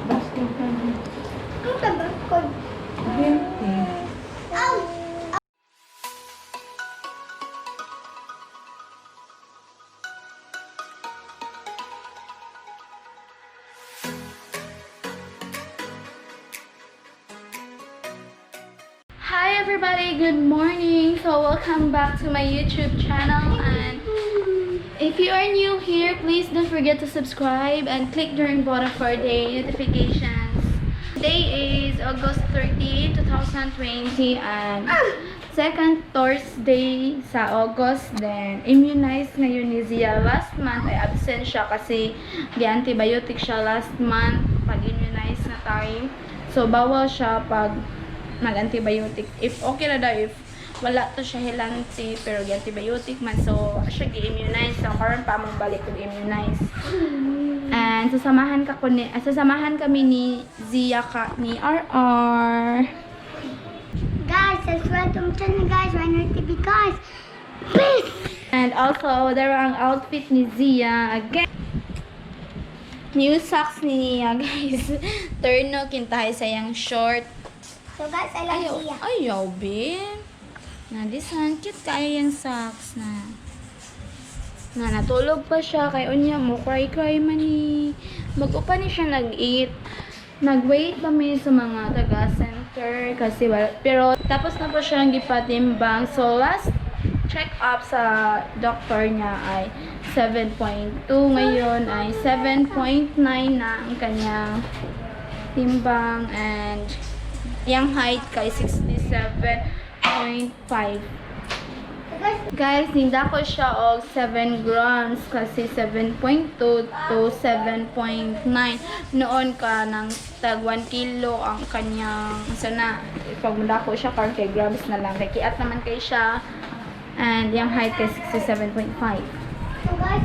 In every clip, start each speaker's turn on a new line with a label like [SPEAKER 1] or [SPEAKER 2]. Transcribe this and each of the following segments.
[SPEAKER 1] Basket ka na.
[SPEAKER 2] Ang tagal ko.
[SPEAKER 1] Guilty.
[SPEAKER 2] Ow!
[SPEAKER 3] Hi everybody, good morning. So welcome back to my YouTube channel, and if you are new here, please don't forget to subscribe and click the ring button for the notifications. Today is August 30, 2020, and second Thursday sa August. Then immunized ngayon ni Zia. Last month ay absent siya kasi gi-antibiotic siya last month pag immunize na tayo. So bawal siya pag mag-antibiotic. If okay na daw, if wala to siya hilante, pero gi-antibiotic man, so siya gi-immunize. So karon pa mong balik to immunize. And sasamahan kami ni Zia ni RR.
[SPEAKER 2] Guys, subscribe to my channel, guys. Walang TV, guys. Please!
[SPEAKER 3] And also, there ang outfit ni Zia again. New socks ni Nia, guys. Terno kintahay sayang short.
[SPEAKER 2] So guys, I love Zia.
[SPEAKER 3] Ayaw, Ben. Na, this one, cute kaya yung socks na. Na, natulog pa siya. Kaya unya mo, cry man ni. Mag-upa ni siya nag-eat. Nag-wait kami sa mga taga-center. Kasi, pero tapos na po siyang gipatimbang. So, last check-up sa doctor niya ay 7.2. Ngayon ay 7.9 na ang kanyang timbang. And yung height kay 67.5. Guys, ninda ko siya og 7 grams kasi 7.2 to 7.9. Noon ka ng tag 1 kilo ang kanyang sana. Pag munda ko siya kay grams na lang. Kay kiat naman kay siya. And yung height kay 67.5.
[SPEAKER 2] So guys,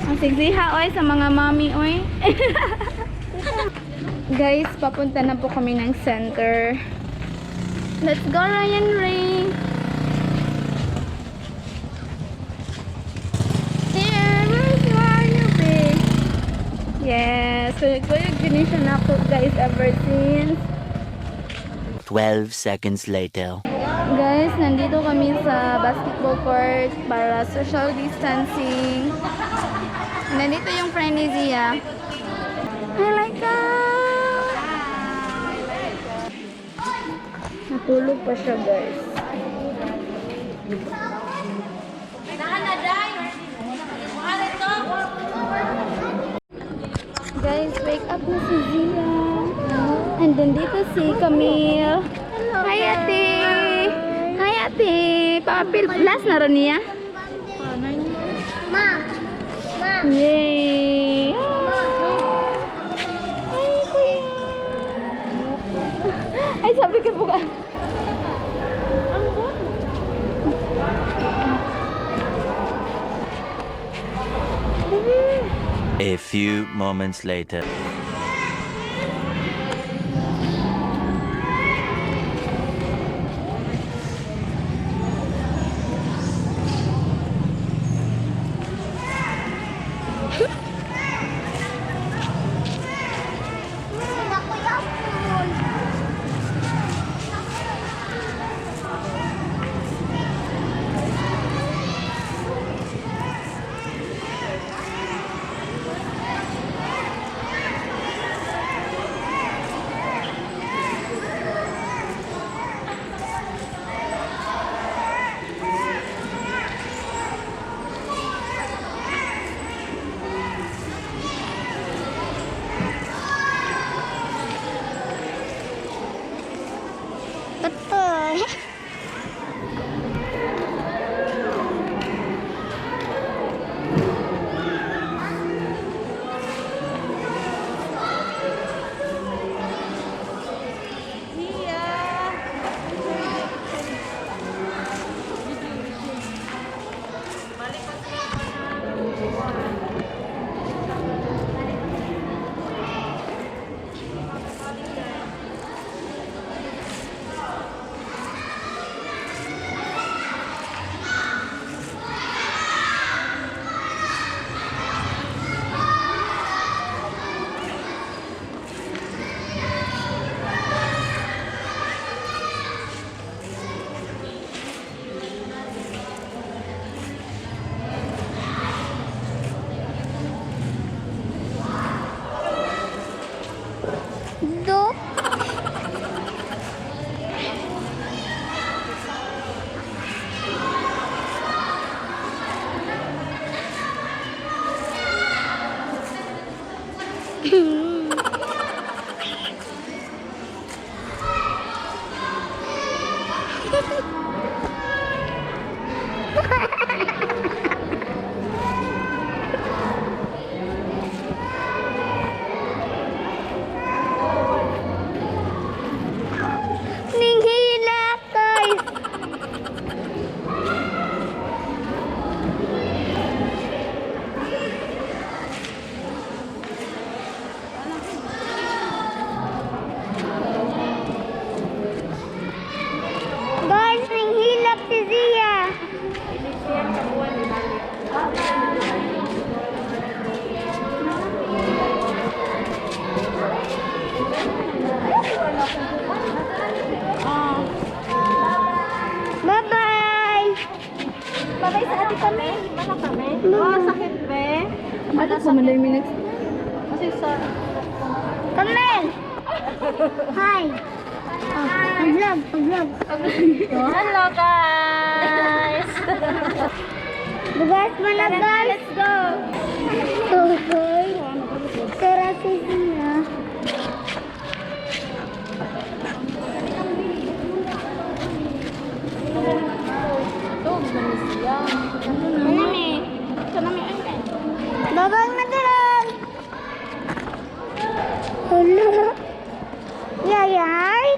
[SPEAKER 3] Ang sigsiha oy sa mga mommy oy. Guys, papunta na po kami ng center. Let's go, Ryan Ray! Here, where are you, babe? Yes, so nag-finish na ako, guys, ever since.
[SPEAKER 4] 12 seconds later.
[SPEAKER 3] Guys, nandito kami sa basketball court para social distancing. Nandito yung friend ni Zia. I like that! Natulog pa siya, guys. Guys, wake up na si Zia. And then dito si Camille. Hi, ate! Hi, ate! Papil plus na rin niya.
[SPEAKER 2] Ma! Ma!
[SPEAKER 3] Yay! Ay, kuya! Ay, sabi ka po ka.
[SPEAKER 4] A few moments later.
[SPEAKER 2] Ninghila, guys. Guys, ninghilak si Zia. Bye-bye.
[SPEAKER 1] Bagay sa ati kami. Mana kami? Sakit be.
[SPEAKER 3] Ano po manday minutes?
[SPEAKER 1] Kasi sa...
[SPEAKER 2] Kamel. Hi. Pag-vlog, pag-vlog.
[SPEAKER 1] Hello guys!
[SPEAKER 2] Bugas mo na, guys.
[SPEAKER 1] Let's go!
[SPEAKER 2] Okay. Tara si Zia. Babang madalang. Hello. Yayay.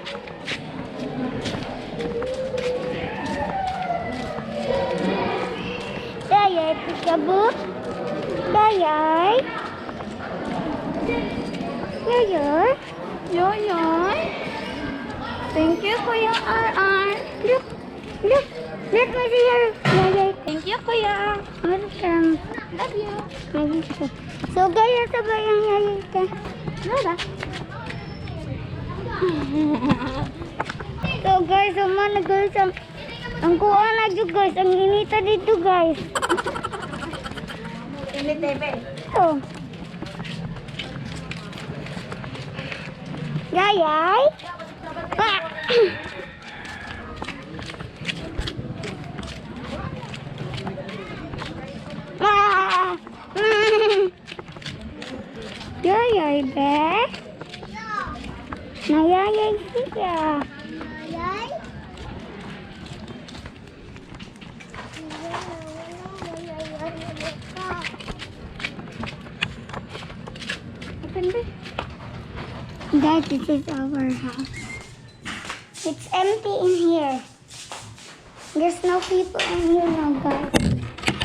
[SPEAKER 2] Yayay, pikaboo. Yayay. Yayay.
[SPEAKER 3] Yoyoy. Thank you, Kuya RR.
[SPEAKER 2] Look. Look. Let me see her. Yayay.
[SPEAKER 3] Thank you, Kuya.
[SPEAKER 2] Welcome.
[SPEAKER 3] Love you.
[SPEAKER 2] So, kaya sabay ang yayay ka.
[SPEAKER 3] Nada.
[SPEAKER 2] So, guys, umana guys, ang kuha na dito, guys. Ang inita dito, guys.
[SPEAKER 1] Init bebe.
[SPEAKER 2] Oh. Yayay. Ah. Ah. Yayay, be. Nayayay siya. Yayay? Guys, this is our house. It's empty in here. There's no people in here now, guys.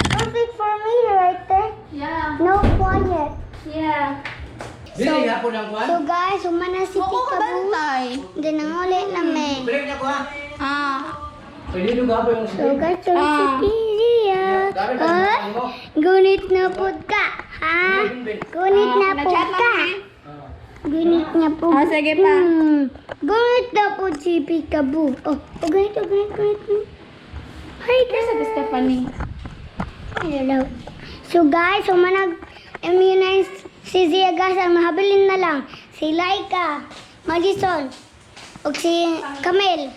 [SPEAKER 2] Perfect for me right there.
[SPEAKER 3] Yeah.
[SPEAKER 2] No quiet.
[SPEAKER 3] Yeah.
[SPEAKER 5] Bili nga po ng kwan.
[SPEAKER 2] So guys, umana si
[SPEAKER 3] Oo,
[SPEAKER 2] Peekaboo.
[SPEAKER 3] kabantay.
[SPEAKER 2] Hindi nangulit namin.
[SPEAKER 5] Bili niya ko ha.
[SPEAKER 3] Ah.
[SPEAKER 5] Pwede nyo gapo yung
[SPEAKER 2] So guys, so si Pizia. Gunit na pud ka. Ha? Gunit na pud
[SPEAKER 3] Na-chat
[SPEAKER 2] ka.
[SPEAKER 3] lang eh.
[SPEAKER 2] Gunit na pud.
[SPEAKER 3] Ah, sige pa.
[SPEAKER 2] Gunit na pud si Peekaboo. Oh, gunit. Hi guys.
[SPEAKER 3] Sabi Stephanie.
[SPEAKER 2] Hello. So guys, manag-immunize si Zia, guys. Ang mahabilin na lang. Si Laika, Madison, o si Camille.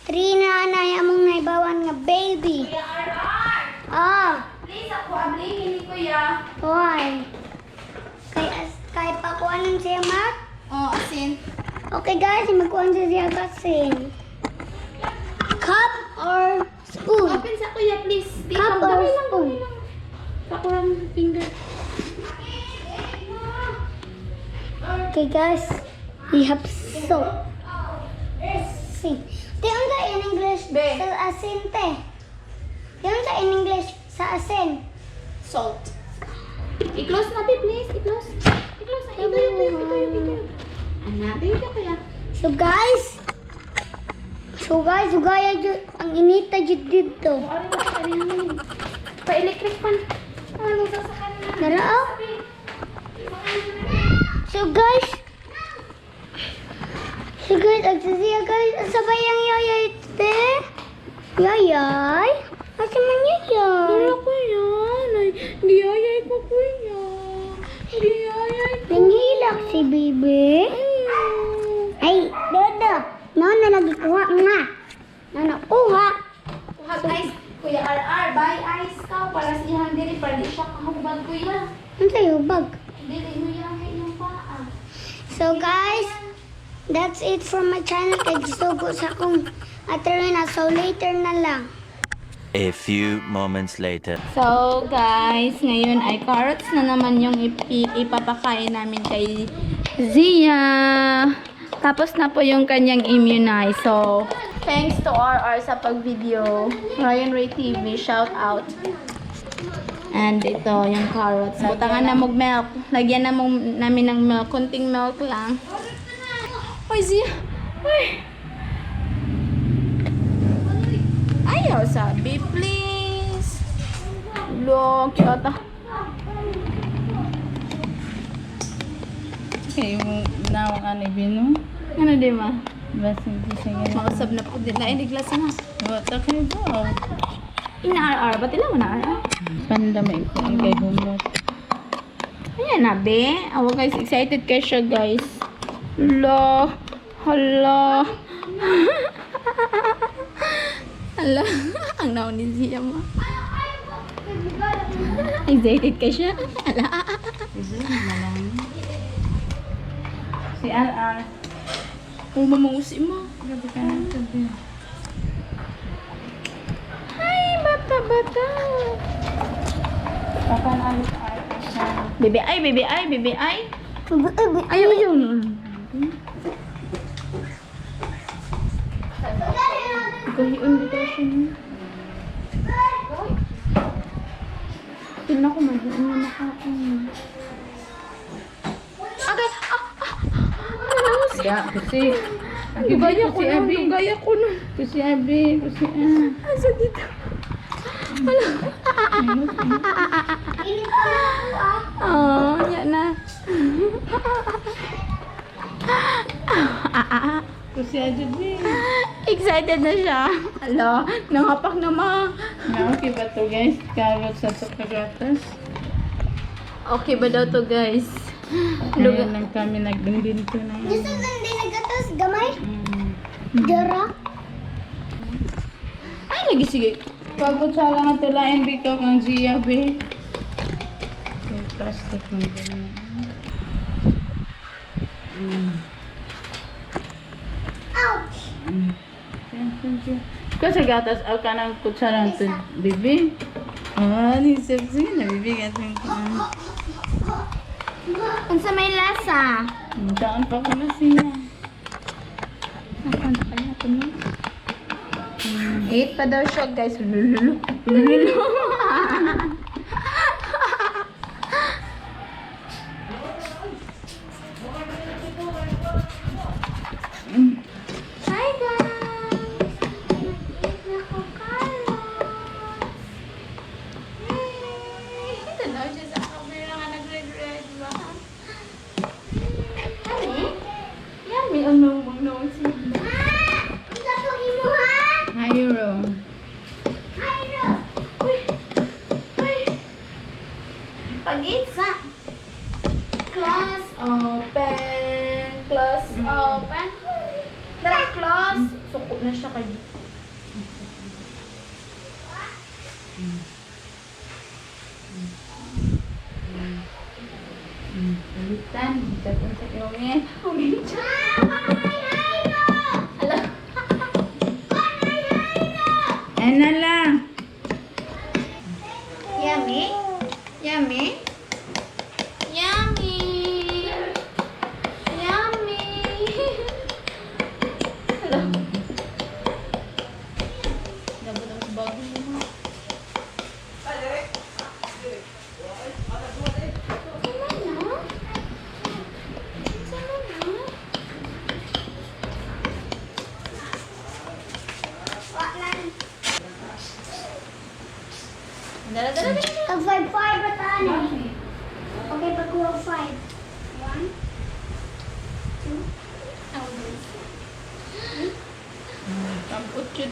[SPEAKER 2] 3 na anay among naibawan nga baby. Ah,
[SPEAKER 3] Please, ako ablihin ni Kuya.
[SPEAKER 2] why? Kay pakuanan siya mat?
[SPEAKER 3] Oh, asin.
[SPEAKER 2] Okay guys, magkuhan si Zia kasin. Cup or spoon?
[SPEAKER 3] Open sa Kuya, please. Di
[SPEAKER 2] Cup
[SPEAKER 3] ka-
[SPEAKER 2] or
[SPEAKER 3] dami lang,
[SPEAKER 2] spoon?
[SPEAKER 3] dami lang. Pakurang finger.
[SPEAKER 2] Okay guys, we have soap. See. Di ang in English
[SPEAKER 3] Be.
[SPEAKER 2] sa asin te. Di ang in English sa asin.
[SPEAKER 3] Salt. I-close natin, please. I-close. I-close na. Ito. Anak, dito Kuya.
[SPEAKER 2] So guys, ugaya jud ang inita jud dito.
[SPEAKER 3] Ano ba sa kanya? Pa-electric fan. Ano sa kanila?
[SPEAKER 2] Narao? So guys, agsasiya guys, sabay ang yayay te. Yayay? Asa man yayay?
[SPEAKER 3] Wala ko yan. Ay, di ayay ko Kuya. Di ayay ko.
[SPEAKER 2] Nanghilak si Bibi. Ay, Dodo. No, na nagikuha mo na. Na nakuha.
[SPEAKER 3] Kuha ice. Kuya RR, buy ice ka para sa iyang diri para di siya kahubad Kuya.
[SPEAKER 2] Ano sa'yo, bag?
[SPEAKER 3] Dili mo yung inyong paa.
[SPEAKER 2] So guys, that's it from my channel. Kay gisugo sa akong aterina. So later na lang.
[SPEAKER 4] A few moments later.
[SPEAKER 3] So, guys, ngayon ay carrots na naman yung ipapakain namin kay Zia. Tapos na po yung kanyang immunize. So, thanks to RR sa pag-video. Ryan Ray TV, shout out. And ito, yung carrots. Butangan na mag-milk. Lagyan na namin ng milk. Kunting milk lang. Oy, Zia. Ay. Ayaw sabi, please. Look, cute.
[SPEAKER 1] Okay, nawang ano binu.
[SPEAKER 3] Ano di ma?
[SPEAKER 1] Basta hindi siya ganyan.
[SPEAKER 3] Makasab na po din. Lain, iglas na.
[SPEAKER 1] Wata kayo ba?
[SPEAKER 3] Ina-RR. Ba't ilang mo na-RR?
[SPEAKER 1] Pandamay ko ang kay humot.
[SPEAKER 3] Ayan na, be. Awa guys, excited kayo siya, guys. Hala. Hala. Hala. Ang naon ni Zia mo. Excited ka siya. Hala.
[SPEAKER 1] Si RR.
[SPEAKER 3] Kung mamungusi mo.
[SPEAKER 1] Grabe ka na sabi.
[SPEAKER 3] Ay, bata-bata.
[SPEAKER 1] Papanalo sa RR siya.
[SPEAKER 3] Bebe ay, bebe ay, bebe ay. Ayaw, ayaw. Gahiun dito siya niya. Tignan ko, mahiun na nakain. Agay! Nanangusi!
[SPEAKER 1] Ya, kasi.
[SPEAKER 3] Gaya ko nun, gaya ko nun.
[SPEAKER 1] Kasi Abi, kasi
[SPEAKER 3] Asa dito? Wala. Oh, yan na.
[SPEAKER 1] Kasi Abi.
[SPEAKER 3] Excited na siya. Hala, nangapak na ma.
[SPEAKER 1] Na okay ba to guys? Carrots sa kagatas.
[SPEAKER 3] Okay ba daw to, guys?
[SPEAKER 1] Ngayon lang kami nagdindinto na yun.
[SPEAKER 2] Gusto lang din nagatas gamay? Dara?
[SPEAKER 3] Ay, lagi sige.
[SPEAKER 1] Pagod sa lang ito lain bitaw kang Zia be. Yung plastic mo ganyan.
[SPEAKER 2] Ouch!
[SPEAKER 1] Kasi gatas ang kanang kutsarang to bibi. Ah, ni sepsi na bibi gating ko.
[SPEAKER 3] Unsa may lasa?
[SPEAKER 1] Daan pa ko na siya.
[SPEAKER 3] Nasaan na kaya ito mo? Eat pa daw siya, guys. Lululu. Lululu. Hi, guys! Eat na ko carrots. Yay! Ito daw siya sa camera nga nag-red-red ba? Yummy? Yummy. Oh no, no.
[SPEAKER 1] Hayro.
[SPEAKER 3] Uy! Uy! Pag-isa! Close, open. Close, open. Tara, close. Suko na siya kayo.
[SPEAKER 1] Ulitan, kita pun sa iongnya.
[SPEAKER 3] Alam.
[SPEAKER 1] Ano lang?
[SPEAKER 3] Yummy? Yummy? Yummy! Yummy! Alam. Dapat ang bago mo. Dala, dala, dala.
[SPEAKER 2] Tag 5-5 ba tayo? Okay, pagkuha 5. 1, 2,
[SPEAKER 1] Kamput yun.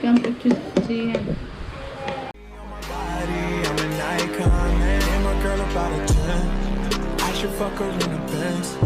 [SPEAKER 1] Kamput yun siya.
[SPEAKER 6] I'm an icon, man. And my girl about a 10. I should fuck her in the Benz.